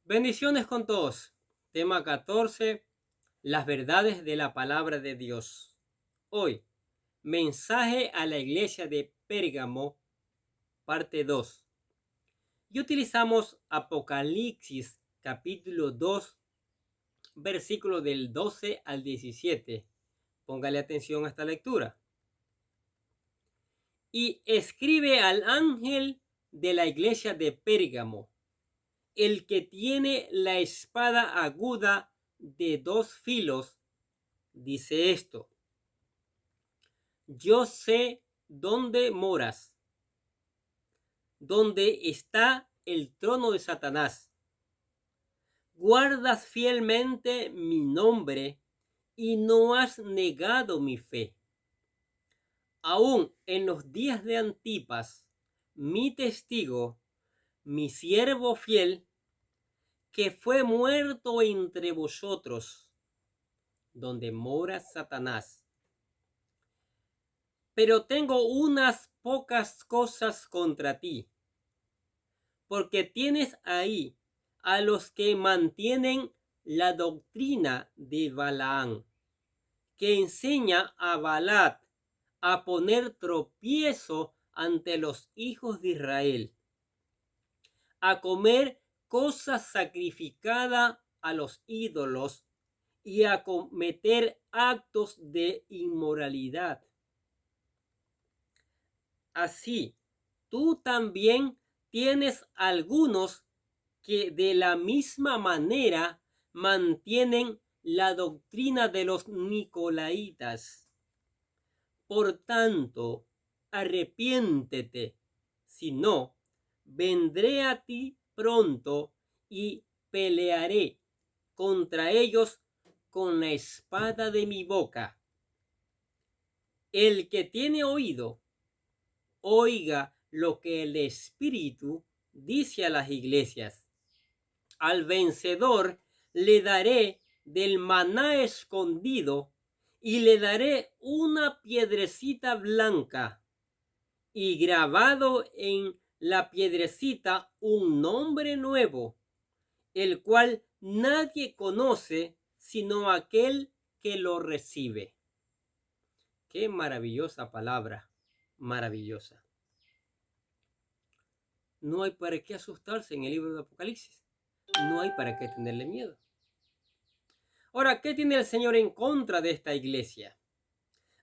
Bendiciones con todos. Tema 14. Las verdades de la palabra de Dios. Hoy, mensaje a la iglesia de Pérgamo, parte 2. Y utilizamos Apocalipsis capítulo 2, versículos del 12 al 17. Póngale atención a esta lectura. Y escribe al ángel de la iglesia de Pérgamo, el que tiene la espada aguda de 2 filos, dice esto: yo sé dónde moras, donde está el trono de Satanás. Guardas fielmente mi nombre y no has negado mi fe. Aún en los días de Antipas, mi testigo, mi siervo fiel, que fue muerto entre vosotros, donde mora Satanás. Pero tengo unas pocas cosas contra ti, porque tienes ahí a los que mantienen la doctrina de Balaam, que enseña a Balac a poner tropiezo ante los hijos de Israel, a comer cosas sacrificadas a los ídolos y a cometer actos de inmoralidad. Así, tú también tienes algunos que de la misma manera mantienen la doctrina de los nicolaitas. Por tanto, arrepiéntete, si no, vendré a ti pronto y pelearé contra ellos con la espada de mi boca. El que tiene oído, oiga lo que el Espíritu dice a las iglesias. Al vencedor le daré del maná escondido y le daré una piedrecita blanca y grabado en la piedrecita un nombre nuevo, el cual nadie conoce sino aquel que lo recibe. Qué maravillosa palabra, maravillosa. No hay para qué asustarse en el libro de Apocalipsis. No hay para qué tenerle miedo. Ahora, ¿qué tiene el Señor en contra de esta iglesia?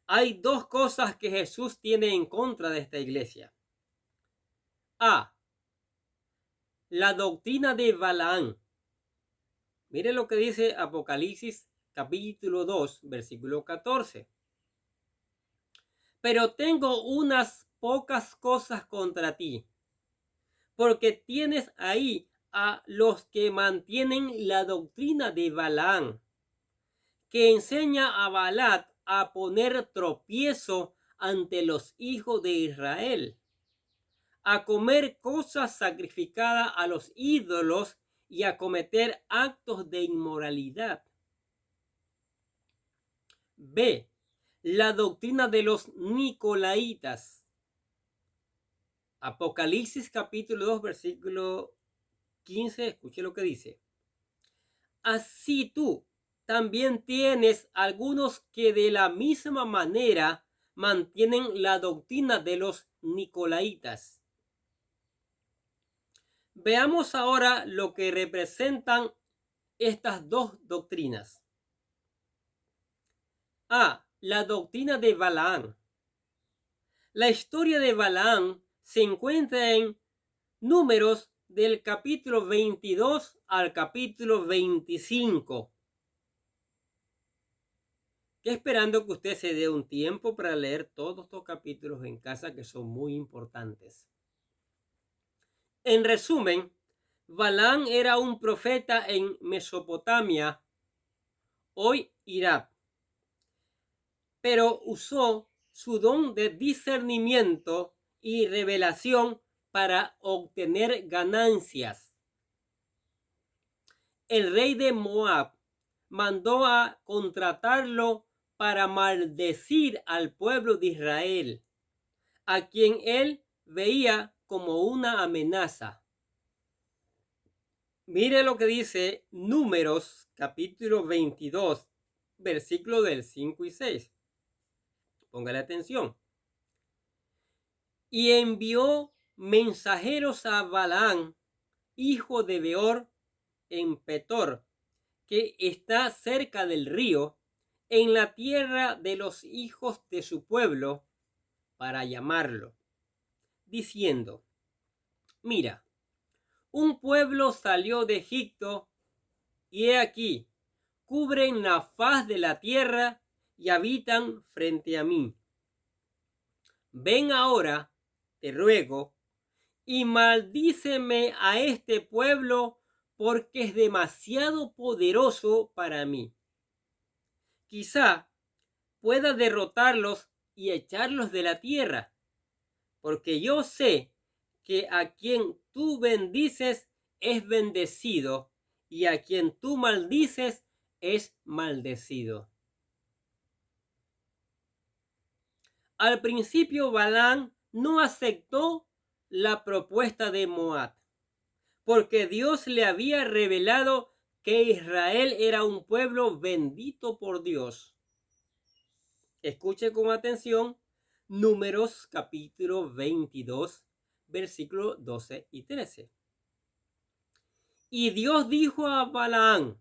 Hay dos cosas que Jesús tiene en contra de esta iglesia. A, la doctrina de Balaam. Mire lo que dice Apocalipsis capítulo 2, versículo 14. Pero tengo unas pocas cosas contra ti, porque tienes ahí a los que mantienen la doctrina de Balaam, que enseña a Balac a poner tropiezo ante los hijos de Israel, a comer cosas sacrificadas a los ídolos y a cometer actos de inmoralidad. B, la doctrina de los nicolaitas. Apocalipsis capítulo 2, versículo 15, escuche lo que dice. Así tú también tienes algunos que de la misma manera mantienen la doctrina de los nicolaitas. Veamos ahora lo que representan estas dos doctrinas. A, la doctrina de Balaam. La historia de Balaam se encuentra en Números del capítulo 22 al capítulo 25. Esperando que usted se dé un tiempo para leer todos estos capítulos en casa, que son muy importantes. En resumen, Balaam era un profeta en Mesopotamia, hoy Irak, pero usó su don de discernimiento y revelación para obtener ganancias. El rey de Moab mandó a contratarlo para maldecir al pueblo de Israel, a quien él veía como una amenaza. Mire lo que dice Números capítulo 22, versículo del 5 y 6. Póngale atención. Y envió mensajeros a Balaam, hijo de Beor, en Petor, que está cerca del río, en la tierra de los hijos de su pueblo, para llamarlo, diciendo: mira, un pueblo salió de Egipto, y he aquí, cubren la faz de la tierra y habitan frente a mí. Ven ahora, te ruego, y maldíceme a este pueblo, porque es demasiado poderoso para mí. Quizá pueda derrotarlos y echarlos de la tierra, porque yo sé que a quien tú bendices es bendecido, y a quien tú maldices es maldecido. Al principio Balaam no aceptó la propuesta de Moab, porque Dios le había revelado que Israel era un pueblo bendito por Dios. Escuche con atención Números capítulo 22, versículos 12 y 13. Y Dios dijo a Balaam: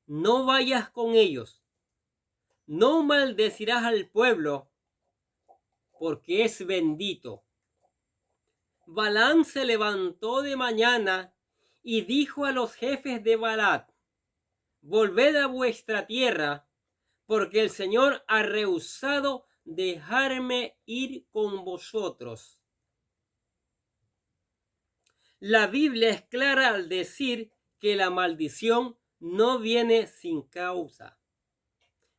no vayas con ellos, no maldecirás al pueblo, porque es bendito. Balaam se levantó de mañana y dijo a los jefes de Balac: volved a vuestra tierra, porque el Señor ha rehusado dejarme ir con vosotros. La Biblia es clara al decir que la maldición no viene sin causa.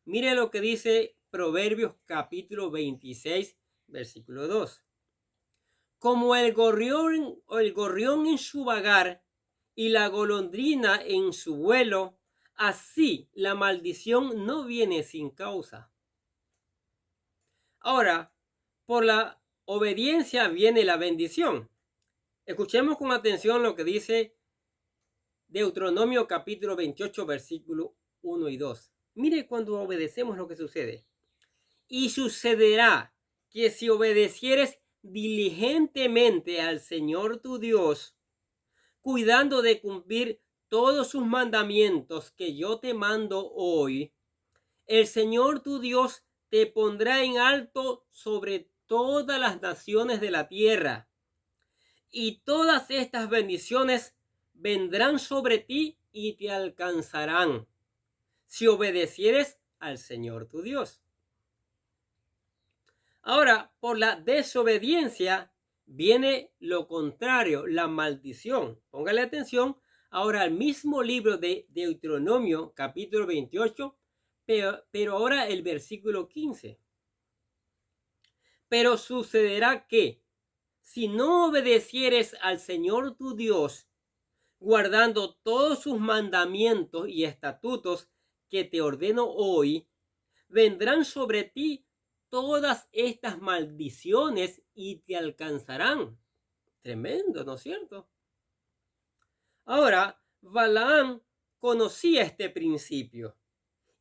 Mire lo que dice Proverbios capítulo 26, versículo 2. Como el gorrión en su vagar y la golondrina en su vuelo, así la maldición no viene sin causa. Ahora, por la obediencia viene la bendición. Escuchemos con atención lo que dice Deuteronomio capítulo 28, versículo 1 y 2. Mire cuando obedecemos lo que sucede. Y sucederá que si obedecieres diligentemente al Señor tu Dios, cuidando de cumplir todos sus mandamientos que yo te mando hoy, el Señor tu Dios te pondrá en alto sobre todas las naciones de la tierra, y todas estas bendiciones vendrán sobre ti y te alcanzarán, si obedecieres al Señor tu Dios. Ahora, por la desobediencia viene lo contrario, la maldición. Póngale atención ahora al mismo libro de Deuteronomio, capítulo 28, pero ahora el versículo 15. Pero sucederá que, si no obedecieres al Señor tu Dios, guardando todos sus mandamientos y estatutos que te ordeno hoy, vendrán sobre ti todas estas maldiciones y te alcanzarán. Tremendo, ¿no es cierto? Ahora, Balaam conocía este principio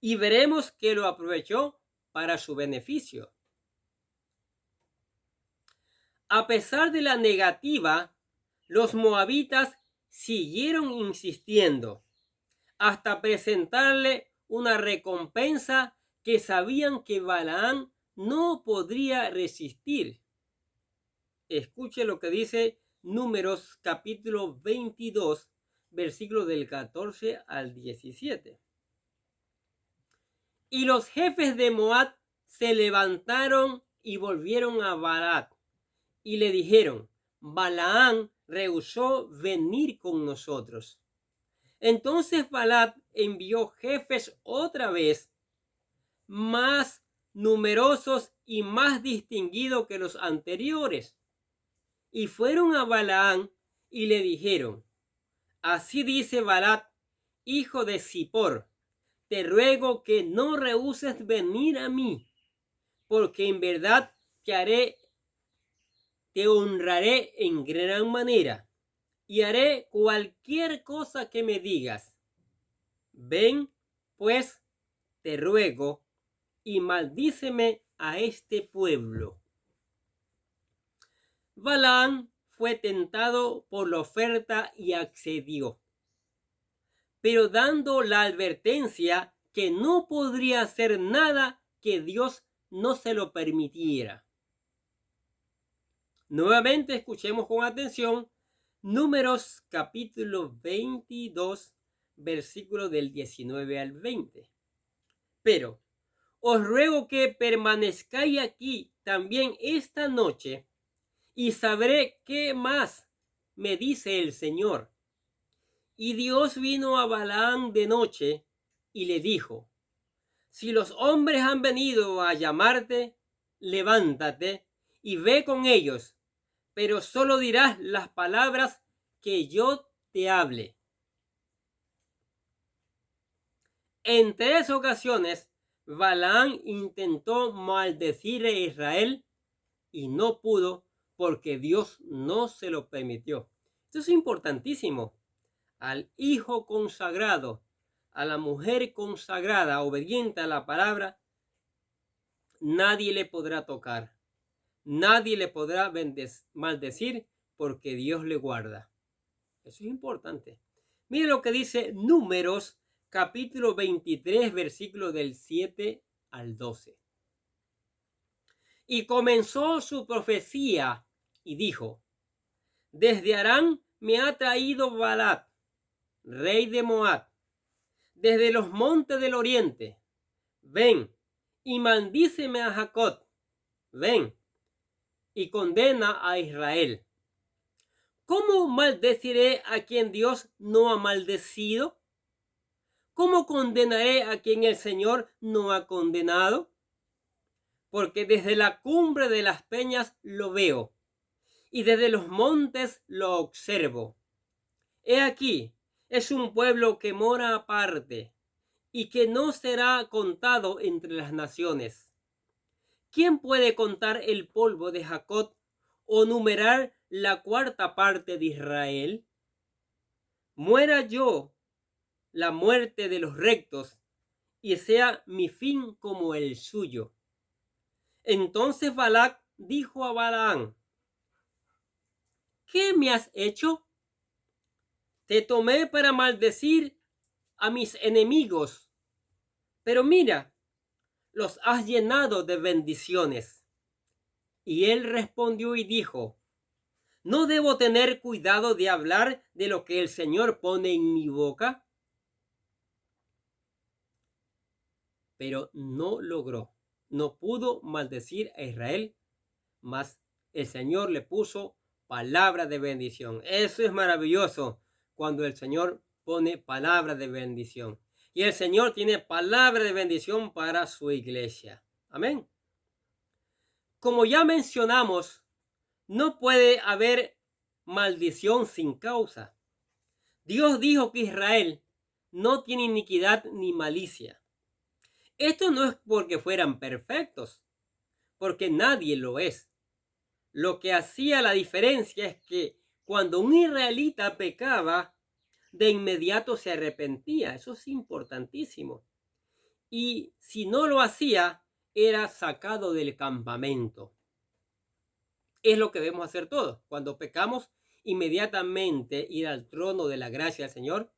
y veremos que lo aprovechó para su beneficio. A pesar de la negativa, los moabitas siguieron insistiendo hasta presentarle una recompensa que sabían que Balaam no podría resistir. Escuche lo que dice Números capítulo 22, versículos del 14 al 17. Y los jefes de Moab se levantaron y volvieron a Balac y le dijeron: Balaam rehusó venir con nosotros. Entonces Balac envió jefes otra vez, más numerosos y más distinguidos que los anteriores, y fueron a Balaam y le dijeron: así dice Balac, hijo de Zippor, te ruego que no rehuses venir a mí, porque en verdad te honraré en gran manera. y haré cualquier cosa que me digas. Ven, pues, te ruego, y maldíceme a este pueblo. Balaam fue tentado por la oferta y accedió, pero dando la advertencia que no podría hacer nada que Dios no se lo permitiera. Nuevamente escuchemos con atención Números capítulo 22, versículos del 19 al 20. Pero os ruego que permanezcáis aquí también esta noche, y sabré qué más me dice el Señor. Y Dios vino a Balaam de noche y le dijo: si los hombres han venido a llamarte, levántate y ve con ellos, pero solo dirás las palabras que yo te hable. En 3 ocasiones, Balaam intentó maldecir a Israel y no pudo porque Dios no se lo permitió. Esto es importantísimo. Al hijo consagrado, a la mujer consagrada, obediente a la palabra, nadie le podrá tocar. Nadie le podrá maldecir porque Dios le guarda. Eso es importante. Mire lo que dice Números capítulo 23, versículo del 7 al 12. Y comenzó su profecía y dijo: desde Harán me ha traído Balac, rey de Moab, desde los montes del oriente. Ven y maldíceme a Jacob. Ven y condena a Israel. ¿Cómo maldeciré a quien Dios no ha maldecido? ¿Cómo condenaré a quien el Señor no ha condenado? Porque desde la cumbre de las peñas lo veo, y desde los montes lo observo. He aquí, es un pueblo que mora aparte, y que no será contado entre las naciones. ¿Quién puede contar el polvo de Jacob o numerar la 1/4 parte de Israel? Muera yo la muerte de los rectos, y sea mi fin como el suyo. Entonces Balac dijo a Balaam: ¿qué me has hecho? Te tomé para maldecir a mis enemigos, pero mira, los has llenado de bendiciones. Y él respondió y dijo: ¿no debo tener cuidado de hablar de lo que el Señor pone en mi boca? Pero no logró, no pudo maldecir a Israel, mas el Señor le puso palabra de bendición. Eso es maravilloso, cuando el Señor pone palabra de bendición. Y el Señor tiene palabra de bendición para su iglesia. Amén. Como ya mencionamos, no puede haber maldición sin causa. Dios dijo que Israel no tiene iniquidad ni malicia. Esto no es porque fueran perfectos, porque nadie lo es. Lo que hacía la diferencia es que cuando un israelita pecaba, de inmediato se arrepentía. Eso es importantísimo. Y si no lo hacía, era sacado del campamento. Es lo que debemos hacer todos. Cuando pecamos, inmediatamente ir al trono de la gracia del Señor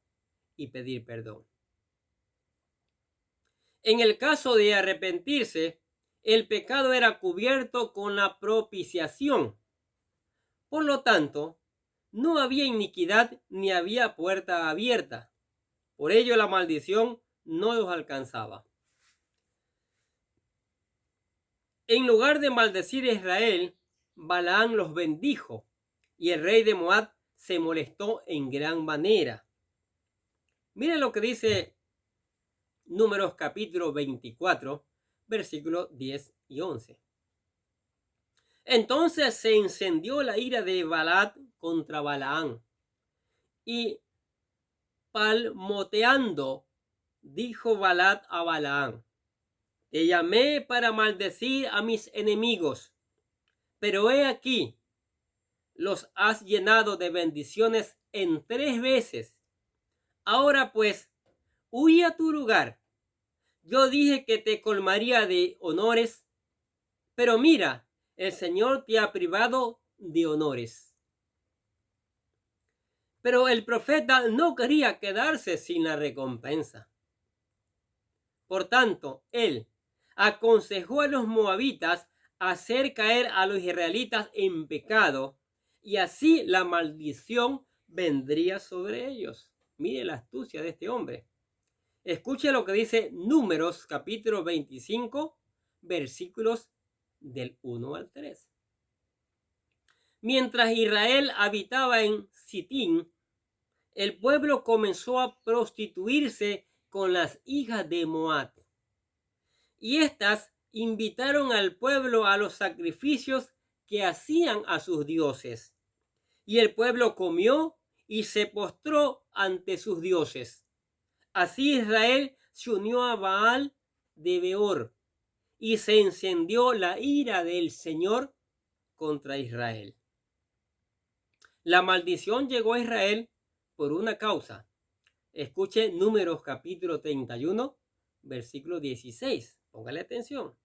y pedir perdón. En el caso de arrepentirse, el pecado era cubierto con la propiciación. Por lo tanto, no había iniquidad ni había puerta abierta. Por ello la maldición no los alcanzaba. En lugar de maldecir a Israel, Balaam los bendijo, y el rey de Moab se molestó en gran manera. Miren lo que dice Números capítulo 24, versículos 10 y 11. Entonces se encendió la ira de Balac contra Balaam, y palmoteando dijo Balac a Balaam: te llamé para maldecir a mis enemigos, pero he aquí, los has llenado de bendiciones en 3 veces. Ahora pues, huye a tu lugar. Yo dije que te colmaría de honores, pero mira, el Señor te ha privado de honores. Pero el profeta no quería quedarse sin la recompensa. Por tanto, él aconsejó a los moabitas hacer caer a los israelitas en pecado, y así la maldición vendría sobre ellos. Mire la astucia de este hombre. Escuche lo que dice Números capítulo 25, versículos del 1 al 3. Mientras Israel habitaba en Sitín, el pueblo comenzó a prostituirse con las hijas de Moab. Y éstas invitaron al pueblo a los sacrificios que hacían a sus dioses. Y el pueblo comió y se postró ante sus dioses. Así Israel se unió a Baal de Beor, y se encendió la ira del Señor contra Israel. La maldición llegó a Israel por una causa. Escuche Números capítulo 31, versículo 16. Póngale atención.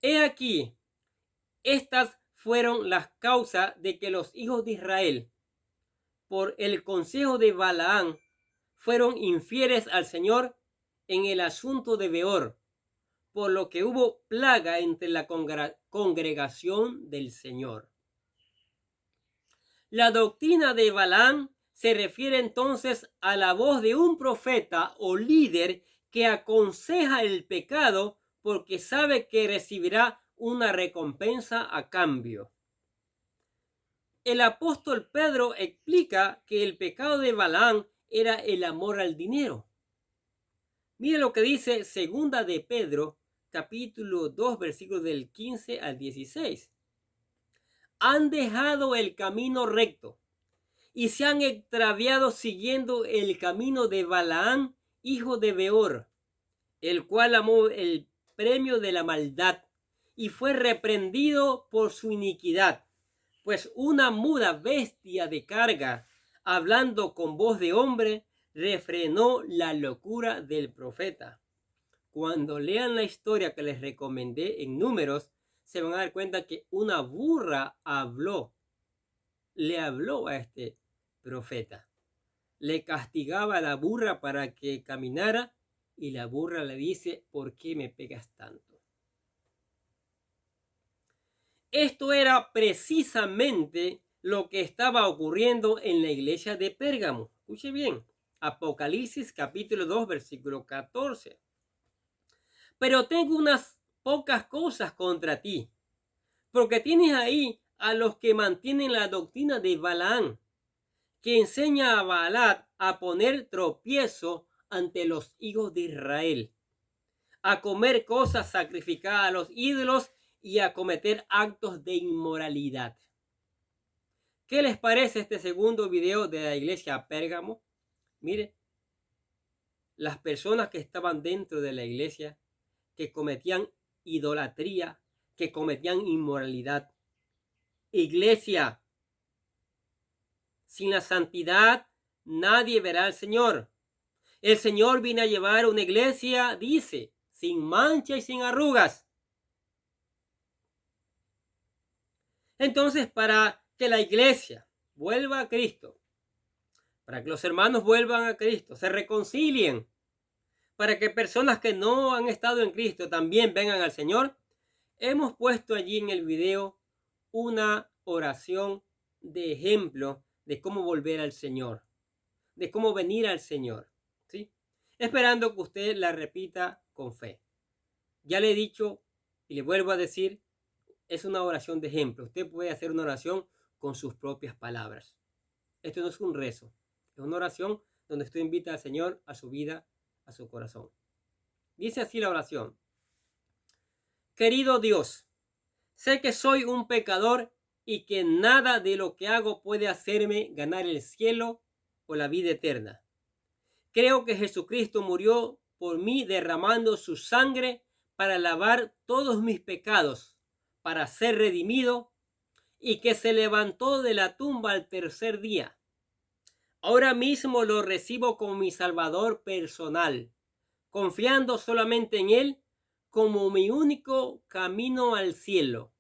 He aquí, estas fueron las causas de que los hijos de Israel, por el consejo de Balaam, fueron infieles al Señor en el asunto de Beor, por lo que hubo plaga entre la congregación del Señor. La doctrina de Balaam se refiere entonces a la voz de un profeta o líder que aconseja el pecado porque sabe que recibirá una recompensa a cambio. El apóstol Pedro explica que el pecado de Balaam era el amor al dinero. Mire lo que dice segunda de Pedro, capítulo 2, versículos del 15 al 16. Han dejado el camino recto y se han extraviado siguiendo el camino de Balaam, hijo de Beor, el cual amó el premio de la maldad y fue reprendido por su iniquidad, pues una muda bestia de carga, hablando con voz de hombre, refrenó la locura del profeta. Cuando lean la historia que les recomendé en Números, se van a dar cuenta que una burra le habló a este profeta. Le castigaba a la burra para que caminara y la burra le dice, ¿por qué me pegas tanto? Esto era precisamente lo que estaba ocurriendo en la iglesia de Pérgamo. Escuche bien, Apocalipsis capítulo 2, versículo 14. Pero tengo unas pocas cosas contra ti, porque tienes ahí a los que mantienen la doctrina de Balaam, que enseña a Balac a poner tropiezo ante los hijos de Israel, a comer cosas sacrificadas a los ídolos y a cometer actos de inmoralidad. ¿Qué les parece este segundo video de la iglesia Pérgamo? Mire, las personas que estaban dentro de la iglesia, que cometían idolatría, que cometían inmoralidad. Iglesia, sin la santidad nadie verá al Señor. El Señor viene a llevar una iglesia, dice, sin mancha y sin arrugas. Entonces, para que la iglesia vuelva a Cristo, para que los hermanos vuelvan a Cristo, se reconcilien, para que personas que no han estado en Cristo también vengan al Señor, hemos puesto allí en el video una oración de ejemplo de cómo volver al Señor, de cómo venir al Señor, ¿sí? Esperando que usted la repita con fe. Ya le he dicho y le vuelvo a decir, es una oración de ejemplo. Usted puede hacer una oración con sus propias palabras. Esto no es un rezo, es una oración donde usted invita al Señor a su vida, a su corazón. Dice así la oración: querido Dios, sé que soy un pecador y que nada de lo que hago puede hacerme ganar el cielo o la vida eterna. Creo que Jesucristo murió por mí derramando su sangre para lavar todos mis pecados, para ser redimido, y que se levantó de la tumba al tercer día. Ahora mismo lo recibo como mi Salvador personal, confiando solamente en Él como mi único camino al cielo.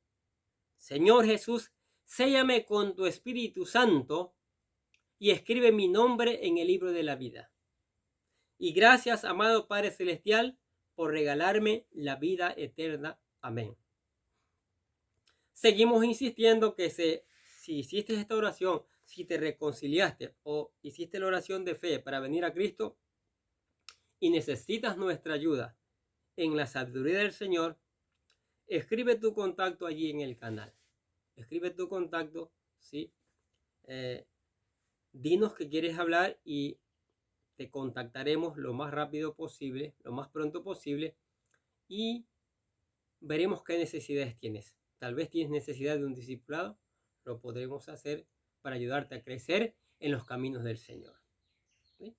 Señor Jesús, séllame con tu Espíritu Santo y escribe mi nombre en el libro de la vida. Y gracias, amado Padre Celestial, por regalarme la vida eterna. Amén. Seguimos insistiendo que si hiciste esta oración, si te reconciliaste o hiciste la oración de fe para venir a Cristo y necesitas nuestra ayuda en la sabiduría del Señor, escribe tu contacto allí en el canal. Escribe tu contacto, ¿sí? Dinos que quieres hablar y te contactaremos lo más rápido posible, lo más pronto posible, y veremos qué necesidades tienes. Tal vez tienes necesidad de un discipulado, lo podremos hacer para ayudarte a crecer en los caminos del Señor. ¿Sí?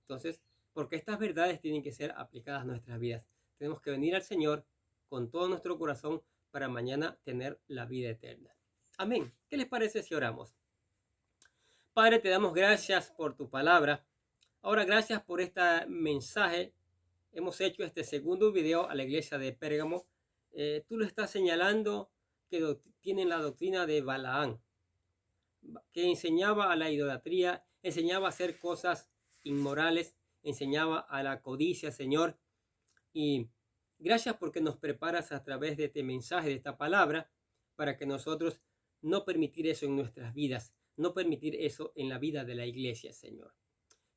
Entonces, porque estas verdades tienen que ser aplicadas a nuestras vidas. Tenemos que venir al Señor con todo nuestro corazón para mañana tener la vida eterna. Amén. ¿Qué les parece si oramos? Padre, te damos gracias por tu palabra. Ahora, gracias por este mensaje. Hemos hecho este segundo video a la iglesia de Pérgamo. Tú lo estás señalando que tienen la doctrina de Balaán, que enseñaba a la idolatría, enseñaba a hacer cosas inmorales, enseñaba a la codicia, Señor. Y gracias porque nos preparas a través de este mensaje, de esta palabra, para que nosotros no permitir eso en nuestras vidas, no permitir eso en la vida de la iglesia, Señor.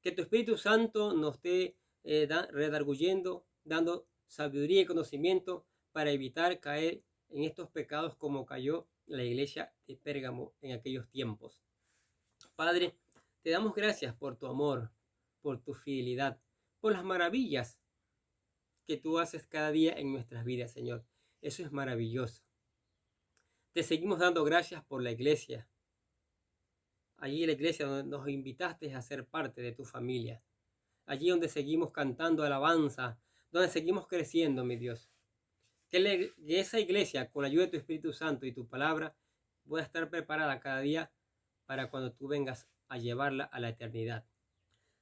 Que tu Espíritu Santo nos esté redarguyendo, dando sabiduría y conocimiento para evitar caer en estos pecados como cayó la iglesia de Pérgamo en aquellos tiempos. Padre, te damos gracias por tu amor, por tu fidelidad, por las maravillas que tú haces cada día en nuestras vidas, Señor. Eso es maravilloso. Te seguimos dando gracias por la iglesia. Allí en la iglesia donde nos invitaste a ser parte de tu familia. Allí donde seguimos cantando alabanza, donde seguimos creciendo, mi Dios. Que esa iglesia, con la ayuda de tu Espíritu Santo y tu palabra, pueda estar preparada cada día para cuando tú vengas a llevarla a la eternidad.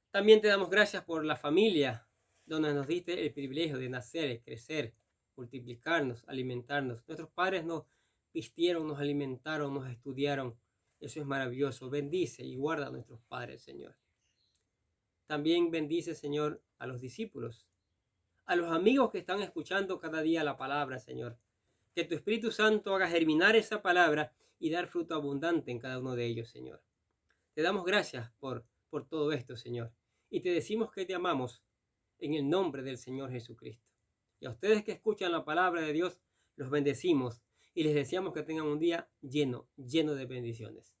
También te damos gracias por la familia, donde nos diste el privilegio de nacer, crecer, multiplicarnos, alimentarnos. Nuestros padres nos vistieron, nos alimentaron, nos estudiaron. Eso es maravilloso. Bendice y guarda a nuestros padres, Señor. También bendice, Señor, a los discípulos, a los amigos que están escuchando cada día la palabra, Señor. Que tu Espíritu Santo haga germinar esa palabra y dar fruto abundante en cada uno de ellos, Señor. Te damos gracias por todo esto, Señor. Y te decimos que te amamos en el nombre del Señor Jesucristo. Y a ustedes que escuchan la palabra de Dios, los bendecimos y les deseamos que tengan un día lleno de bendiciones.